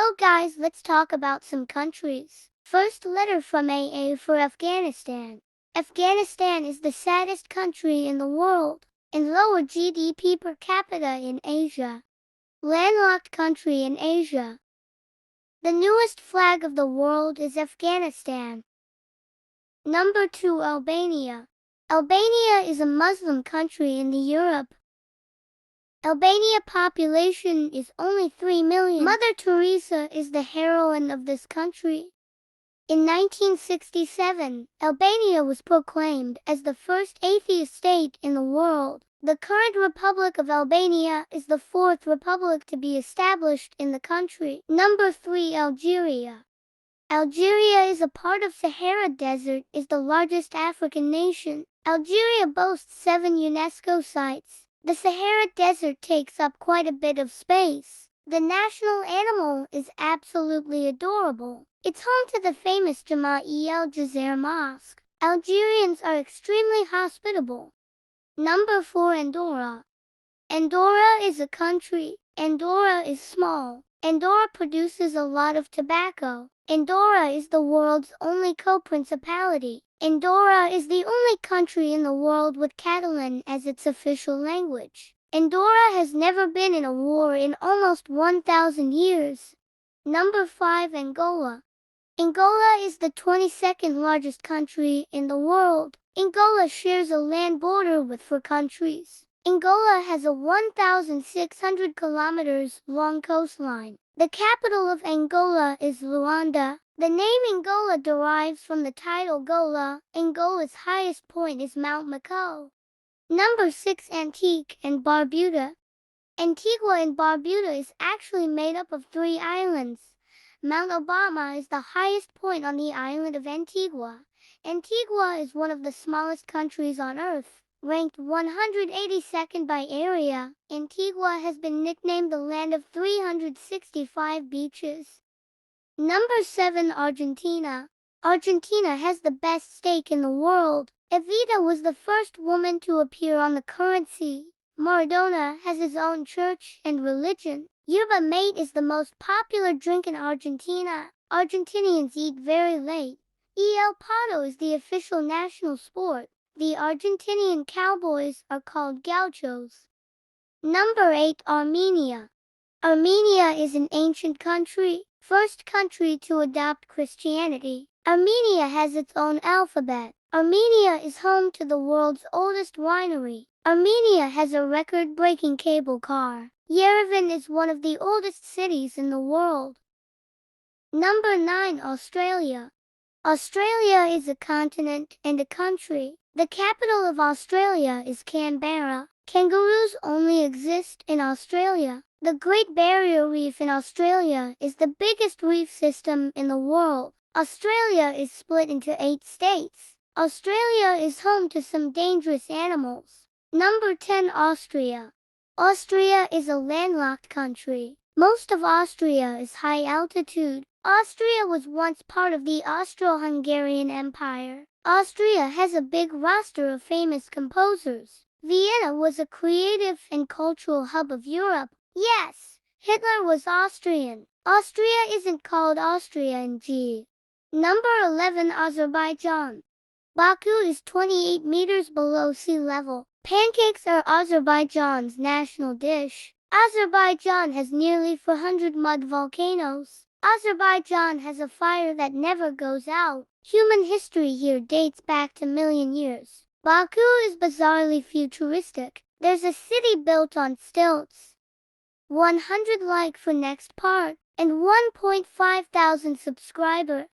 So guys, let's talk about some countries. First letter from A for Afghanistan. Afghanistan is the saddest country in the world, and lower GDP per capita in Asia. Landlocked country in Asia. The newest flag of the world is Afghanistan. Number 2, Albania. Albania is a Muslim country in Europe. Albania population is only 3 million. Mother Teresa is the heroine of this country. In 1967, Albania was proclaimed as the first atheist state in the world. The current Republic of Albania is the fourth republic to be established in the country. Number 3, Algeria. Algeria is a part of Sahara Desert, is the largest African nation. Algeria boasts 7 UNESCO sites. The Sahara Desert takes up quite a bit of space. The national animal is absolutely adorable. It's home to the famous Jama-e El Jazer Mosque. Algerians are extremely hospitable. Number 4, Andorra. Andorra is a country. Andorra is small. Andorra produces a lot of tobacco. Andorra is the world's only co-principality. Andorra is the only country in the world with Catalan as its official language. Andorra has never been in a war in almost 1,000 years. Number 5, Angola. Angola is the 22nd largest country in the world. Angola shares a land border with 4 countries. Angola has a 1,600 kilometers long coastline. The capital of Angola is Luanda. The name Angola derives from the title Gola. Angola's highest point is Mount Mako. Number 6, Antigua and Barbuda. Antigua and Barbuda is actually made up of 3 islands. Mount Obama is the highest point on the island of Antigua. Antigua is one of the smallest countries on Earth. Ranked 182nd by area, Antigua has been nicknamed the land of 365 beaches. Number 7, Argentina. Argentina has the best steak in the world. Evita was the first woman to appear on the currency. Maradona has his own church and religion. Yerba mate is the most popular drink in Argentina. Argentinians eat very late. El Pato is the official national sport. The Argentinian cowboys are called gauchos. Number 8, Armenia. Armenia is an ancient country, first country to adopt Christianity. Armenia has its own alphabet. Armenia is home to the world's oldest winery. Armenia has a record-breaking cable car. Yerevan is one of the oldest cities in the world. Number 9, Australia. Australia is a continent and a country. The capital of Australia is Canberra. Kangaroos only exist in Australia. The Great Barrier Reef in Australia is the biggest reef system in the world. Australia is split into 8 states. Australia is home to some dangerous animals. Number 10, Austria. Austria is a landlocked country. Most of Austria is high altitude. Austria was once part of the Austro-Hungarian Empire. Austria has a big roster of famous composers. Vienna was a creative and cultural hub of Europe. Yes, Hitler was Austrian. Austria isn't called Austria in G. Number 11, Azerbaijan. Baku is 28 meters below sea level. Pancakes are Azerbaijan's national dish. Azerbaijan has nearly 400 mud volcanoes. Azerbaijan has a fire that never goes out. Human history here dates back to million years. Baku is bizarrely futuristic. There's a city built on stilts. 100 like for next part, and 1.5 thousand subscriber.